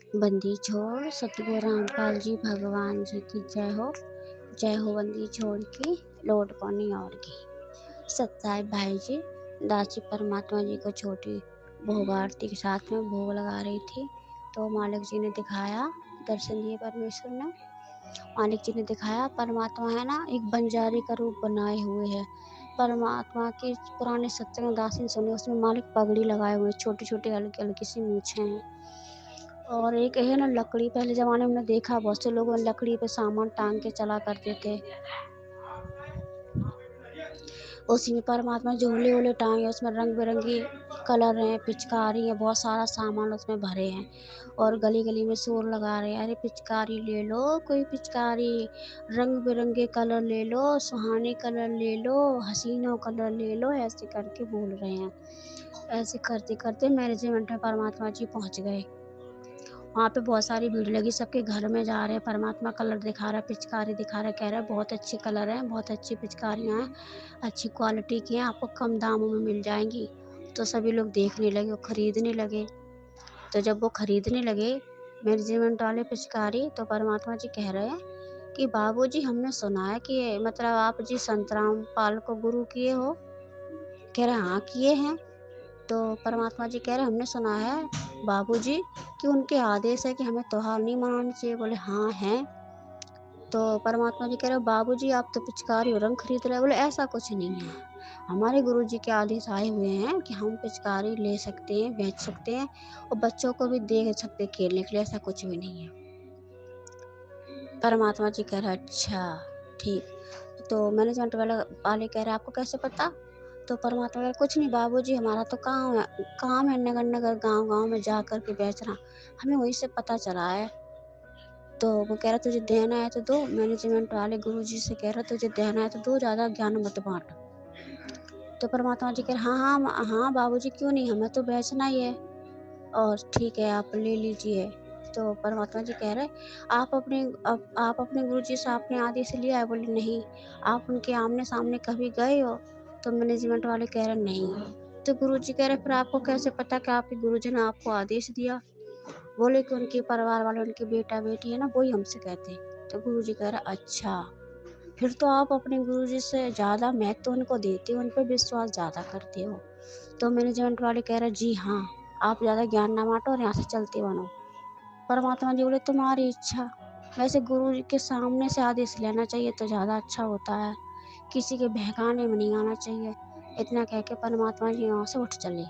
बंदी छोड़ सतगुरु रामपाल जी भगवान जी की जय हो बंदी छोड़ की लौट पानी और की। सत्साई भाई जी दासी परमात्मा जी को छोटी भोग आरती के साथ में भोग लगा रही थी, तो मालिक जी ने दिखाया, दर्शन दिए परमेश्वर ने। मालिक जी ने दिखाया परमात्मा है ना, एक बंजारे का रूप बनाए हुए है। परमात्मा के पुराने सत्संग दासी सुने, उसमें मालिक पगड़ी लगाए हुए, छोटी छोटी हल्की हल्की सी मूछें हैं। और एक है ना लकड़ी, पहले ज़माने में देखा बहुत से लोग लकड़ी पे सामान टांग के चला करते थे। उसी में परमात्मा झूले वूले टांगे, उसमें रंग बिरंगी कलर हैं, पिचकारी है, बहुत सारा सामान उसमें भरे हैं। और गली गली में शोर लगा रहे हैं, अरे पिचकारी ले लो, कोई पिचकारी, रंग बिरंगे कलर ले लो, सुहाने कलर ले लो, हसीना कलर ले लो, ऐसे करके बोल रहे हैं। ऐसे करते करते मैनेजमेंट में परमात्मा जी पहुंच गए। वहाँ पे बहुत सारी भीड़ लगी, सबके घर में जा रहे हैं, परमात्मा कलर दिखा रहा है, पिचकारी दिखा रहा है, कह रहा है बहुत अच्छे कलर हैं, बहुत अच्छी पिचकारियाँ हैं, अच्छी क्वालिटी की हैं, आपको कम दामों में मिल जाएंगी। तो सभी लोग देखने लगे और खरीदने लगे। तो जब वो खरीदने लगे मैनेजमेंट वाले पिचकारी, तो परमात्मा जी कह रहे हैं कि बाबूजी हमने सुना है कि मतलब आप जी संतराम पाल को गुरु किए हो। कह रहे हाँ किए हैं। तो परमात्मा जी कह रहे हमने सुना है बाबूजी कि उनके आदेश है कि हमें त्योहार नहीं मनाने चाहिए। बोले हाँ हैं। तो परमात्मा जी कह रहे बाबूजी आप तो पिचकारी और रंग खरीद रहे हो। बोले ऐसा कुछ नहीं है, हमारे गुरुजी के आदेश आए हुए हैं कि हम पिचकारी ले सकते हैं, बेच सकते हैं और बच्चों को भी दे सकते हैं खेलने के लिए, ऐसा कुछ भी नहीं है। परमात्मा जी कह रहे अच्छा ठीक। तो मैनेजमेंट वाले कह रहे आपको कैसे पता। तो परमात्मा कह रहे कुछ नहीं बाबूजी, हमारा तो काम है नगर नगर गांव गांव में जा कर के बेचना, हमें वहीं से पता चला है। तो वो कह रहा तुझे देना है तो दो। मैनेजमेंट वाले गुरुजी से कह रहा तुझे देना है तो दो, ज़्यादा ज्ञान मत बांट। तो परमात्मा जी कह रहे हाँ हाँ हाँ बाबूजी क्यों नहीं, हमें तो बेचना ही है और ठीक है आप ले लीजिए। तो परमात्मा जी कह रहे आप अपने गुरुजी से आपने आदेश लिया है। बोले नहीं। आप उनके आमने सामने कभी गए हो। तो मैनेजमेंट वाले कह रहे नहीं। तो गुरुजी कह रहे फिर आपको कैसे पता कि आपके गुरुजी ने आपको आदेश दिया। बोले कि उनके परिवार वाले, उनके बेटा बेटी है ना, वही हमसे कहते। तो गुरुजी कह रहे अच्छा, फिर तो आप अपने गुरुजी से ज़्यादा महत्व उनको देते हो, उन पर विश्वास ज़्यादा करते हो। तो मैनेजमेंट वाले कह रहे जी हाँ, आप ज़्यादा ज्ञान ना बांटो और यहाँ से चलते बनो। परमात्मा जी बोले तुम्हारी इच्छा। वैसे गुरु जी के सामने से आदेश लेना चाहिए तो ज़्यादा अच्छा होता है, किसी के बहकाने में नहीं आना चाहिए। इतना कह के परमात्मा जी वहाँ से उठ चले।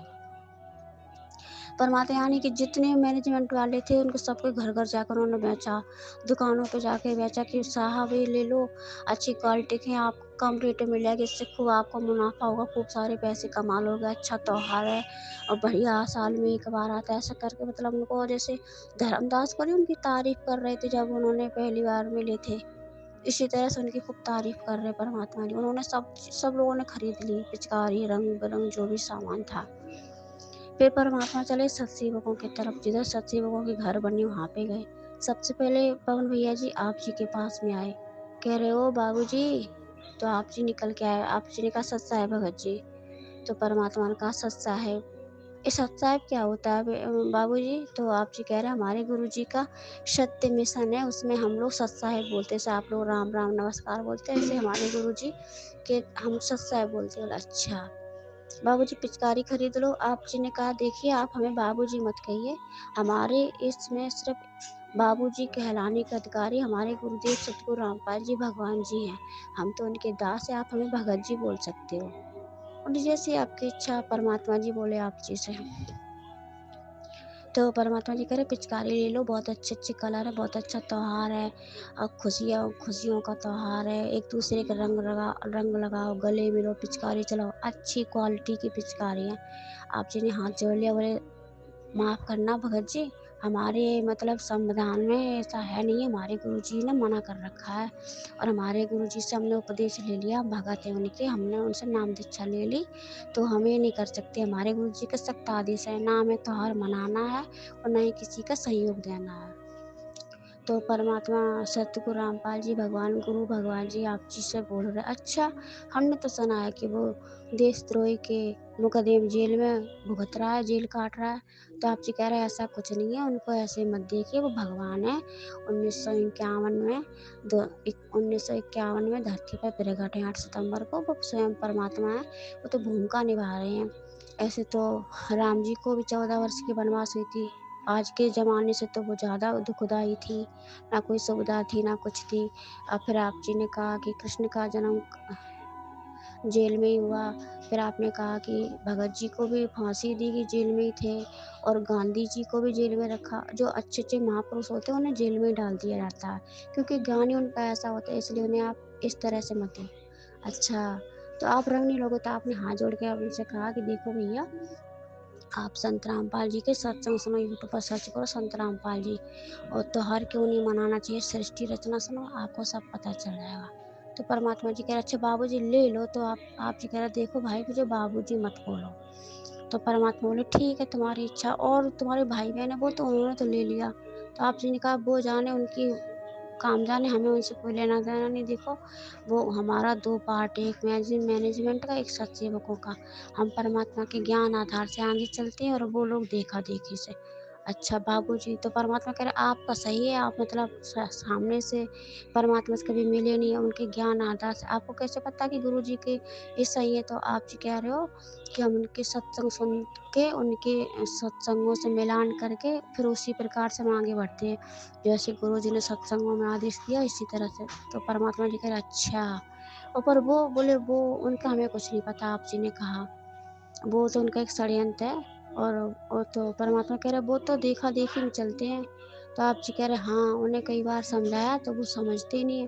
परमात्मा यानी कि जितने मैनेजमेंट वाले थे उनको सबके घर घर जाकर उन्होंने बेचा, दुकानों पे जाके बेचा कि साहब ये ले लो, अच्छी क्वालिटी के आपको कम रेट में मिलेगा, इससे खूब आपको मुनाफा होगा, खूब सारे पैसे कमा लोगे, अच्छा त्योहार है और बढ़िया साल में एक बार आता है। ऐसा करके मतलब उनको जैसे धर्मदास को नहीं उनकी तारीफ कर रहे थे जब उन्होंने पहली बार मिले थे, इसी तरह से उनकी खूब तारीफ कर रहे परमात्मा जी। उन्होंने सब लोगों ने खरीद ली पिचकारी, रंग बिरंग जो भी सामान था। फिर परमात्मा चले सतसेवकों की तरफ, जिधर सतसेवकों के घर बने वहाँ पे गए। सबसे पहले पवन भैया जी आप जी के पास में आए, कह रहे हो बाबू जी। तो आप जी निकल के आए। आप जी ने कहा सत साहेब भगत जी। तो परमात्मा ने कहा सत साहेब। ये सत साहेब क्या होता है बाबू जी। तो आप जी कह रहे हैं हमारे गुरु जी का सत्य मिशन है, उसमें हम लोग सत साहेब बोलते हैं। जैसे आप लोग राम राम नमस्कार बोलते हैं, ऐसे हमारे गुरु जी के हम सत साहेब बोलते हैं। बोला अच्छा बाबूजी पिचकारी खरीद लो। आप जी ने कहा देखिए आप हमें बाबूजी मत कहिए, हमारे इसमें सिर्फ बाबूजी कहलाने के अधिकारी हमारे गुरुदेव सतगुरु रामपाल जी भगवान जी हैं। हम तो उनके दास हैं, आप हमें भगत जी बोल सकते हो। और जैसे आपकी इच्छा। परमात्मा जी बोले आप जी से। तो परमात्मा जी कह रहे पिचकारी ले लो, बहुत अच्छे अच्छे कलर है, बहुत अच्छा त्योहार है और खुशियाँ खुशियों का त्योहार है। एक दूसरे के रंग लगाओ, गले मिलो, पिचकारी चलाओ, अच्छी क्वालिटी की पिचकारी है। आप जी ने हाथ जोड़ लिया। बोले माफ़ करना भगत जी, हमारे मतलब संविधान में ऐसा है नहीं, हमारे गुरुजी ने मना कर रखा है और हमारे गुरुजी से हमने उपदेश ले लिया, हम भगत हैं उनके, हमने उनसे नाम दीक्षा ले ली, तो हम ये नहीं कर सकते। हमारे गुरुजी का सख्त आदेश है, ना हमें त्योहार मनाना है और ना ही किसी का सहयोग देना है। तो परमात्मा सतगुरु रामपाल जी भगवान गुरु भगवान जी आप जी से बोल रहे, अच्छा हमने तो सुना है कि वो देशद्रोही के मुकदमे में जेल में भुगत रहा है, जेल काट रहा है। तो आप जी कह रहे हैं ऐसा कुछ नहीं है, उनको ऐसे मत देखिए, वो भगवान है। 1951 में 1951 में धरती पर प्रकट है 8 सितंबर को, वो स्वयं परमात्मा है, वो तो भूमिका निभा रहे हैं। ऐसे तो राम जी को भी 14 वर्ष की वनवास हुई थी। आज के ज़माने से तो वो ज़्यादा दुखदाई थी, ना कोई सुविधा थी, ना कुछ थी। फिर आप जी ने कहा कि कृष्ण का जन्म जेल में ही हुआ। फिर आपने कहा कि भगत जी को भी फांसी दी गई, जेल में ही थे, और गांधी जी को भी जेल में रखा। जो अच्छे-अच्छे महापुरुष होते हैं, उन्हें जेल में ही डाल दिया जाता है, क्योंकि ज्ञान ही उनका ऐसा होता है, इसलिए उन्हें आप इस तरह से मत दें। अच्छा, तो आप रंग नहीं लोगे, तो आपने हाथ जोड़ के आप उनसे कहा कि देखो भैया, आप संत रामपाल जी के सत्संग सुनो, यूट्यूब पर सर्च करो संत रामपाल जी, और त्योहार क्यों नहीं मनाना चाहिए, सृष्टि रचना सुनो, आपको सब पता चल जाएगा। तो परमात्मा जी कह रहे अच्छा बाबूजी ले लो, तो आप जी कह रहे देखो भाई मुझे बाबूजी मत बोलो। तो परमात्मा बोले ठीक है तुम्हारी इच्छा, और तुम्हारे भाई बहन है वो तो उन्होंने तो ले लिया। तो आप जी ने कहा वो जाने उनकी काम जाने, हमें उनसे कोई लेना देना नहीं। देखो वो हमारा 2 पार्ट है, एक मैनेजमेंट का, एक सत्सेवकों का। हम परमात्मा के ज्ञान आधार से आगे चलते हैं, और वो लोग देखा देखी से। अच्छा बाबूजी, तो परमात्मा कह रहे आपका सही है, आप मतलब सामने से परमात्मा से कभी मिले नहीं है, उनके ज्ञान आधार से आपको कैसे पता कि गुरु जी के ये सही है। तो आप जी कह रहे हो कि हम उनके सत्संग सुन के, उनके सत्संगों से मिलान करके फिर उसी प्रकार से हम आगे बढ़ते हैं, जैसे गुरु जी ने सत्संगों में आदेश दिया इसी तरह से। तो परमात्मा जी कह रहे अच्छा, और पर वो बोले वो उनका हमें कुछ नहीं पता। आप जी ने कहा वो तो उनका एक षड्यंत्र है, और तो परमात्मा कह रहे वो तो देखा देखी में चलते हैं। तो आप जी कह रहे हाँ, उन्हें कई बार समझाया तो वो समझते ही नहीं है।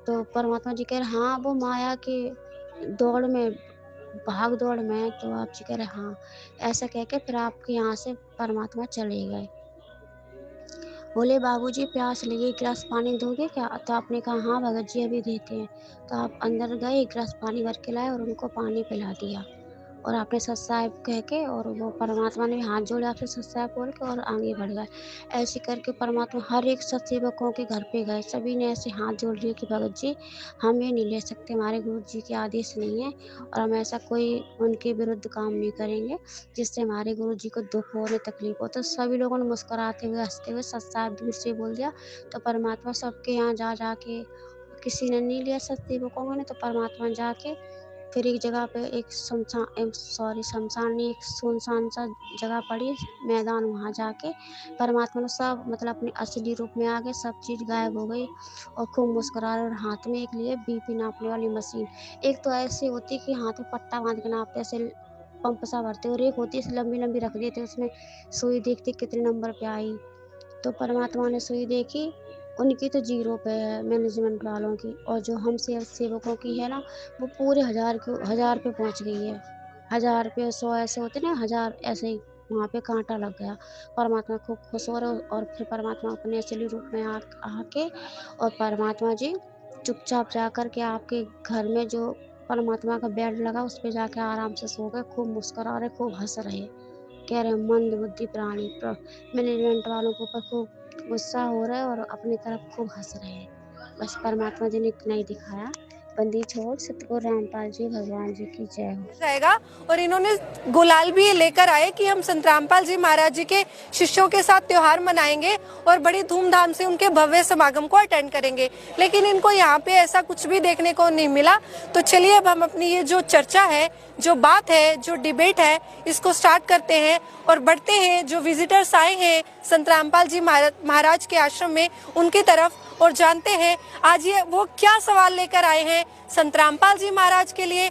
तो परमात्मा जी कह रहे हाँ, वो माया के दौड़ में, भाग दौड़ में। तो आप जी कह रहे हाँ, ऐसा कह के फिर आपके यहाँ से परमात्मा चले गए। बोले बाबूजी प्यास लगी, एक गिलास पानी दोगे क्या? तो आपने कहा हाँ भगत जी अभी देते हैं। तो आप अंदर गए, एक गिलास पानी भर के लाए और उनको पानी पिला दिया, और आपने सत साहिब कह के, और वो परमात्मा ने हाथ जोड़े आपसे सत साहिब बोल के, और आगे बढ़ गए। ऐसे करके परमात्मा हर एक सत्सेवकों के घर पे गए, सभी ने ऐसे हाथ जोड़ लिए कि भगत जी हम ये नहीं ले सकते, हमारे गुरु जी के आदेश नहीं है, और हम ऐसा कोई उनके विरुद्ध काम नहीं करेंगे जिससे हमारे गुरु जी को दुख हो, उन्हें तकलीफ हो। तो सभी लोगों ने मुस्कुराते हुए हंसते हुए सत साहिब दूर से बोल दिया। तो परमात्मा सबके यहाँ जा जाके, किसी ने नहीं लिया सत्सेवकों ने, तो परमात्मा जाके फिर एक जगह पे एक शमशान नहीं, एक सुनसान सा जगह पड़ी मैदान, वहाँ जाके परमात्मा ने सब मतलब अपने असली रूप में आ गए, सब चीज़ गायब हो गई, और खूब मुस्कुरा रहे, और हाथ में एक लिए बीपी नापने वाली मशीन। एक तो ऐसी होती कि हाथ में पट्टा बांध के नापते, ऐसे पंप सा भरते, और एक होती है लंबी लंबी रख देते, उसमें सुई देखते कितने नंबर पे आई। तो परमात्मा ने सुई देखी, उनकी तो ज़ीरो पे है मैनेजमेंट वालों की, और जो हम सेवकों की है ना, वो पूरे 1000 पे पहुँच गई है। 1000 पे 100 ऐसे होते ना, 1000 ऐसे ही वहाँ पे काँटा लग गया। परमात्मा खूब खुश हो रहे, और फिर परमात्मा अपने असली रूप में आके, और परमात्मा जी चुपचाप जा कर के आपके घर में जो परमात्मा का बेड लगा उस पे जाके आराम से सो गए, खूब मुस्कुरा रहे, खूब हँस रहे। कह रहे हैं मंद बुद्धि प्राणी मैनेजमेंट वालों के ऊपर खूब गुस्सा हो रहा है, और अपनी तरफ खूब हंस रहे हैं। बस परमात्मा जी ने इतना ही दिखाया। बंदी छोड़ सतगुरु रामपाल जी भगवान जी की जय हो। जाएगा। और इन्होंने गुलाल भी लेकर आए कि हम संत रामपाल जी महाराज जी के शिष्यों के साथ त्योहार मनाएंगे और बड़ी धूमधाम से उनके भव्य समागम को अटेंड करेंगे, लेकिन इनको यहाँ पे ऐसा कुछ भी देखने को नहीं मिला। तो चलिए अब हम अपनी ये जो चर्चा है, जो बात है, जो डिबेट है, इसको स्टार्ट करते हैं और बढ़ते हैं जो विजिटर्स आए हैं संत रामपाल जी महाराज के आश्रम में उनकी तरफ, और जानते हैं आज ये वो क्या सवाल लेकर आए हैं संत रामपाल जी महाराज के लिए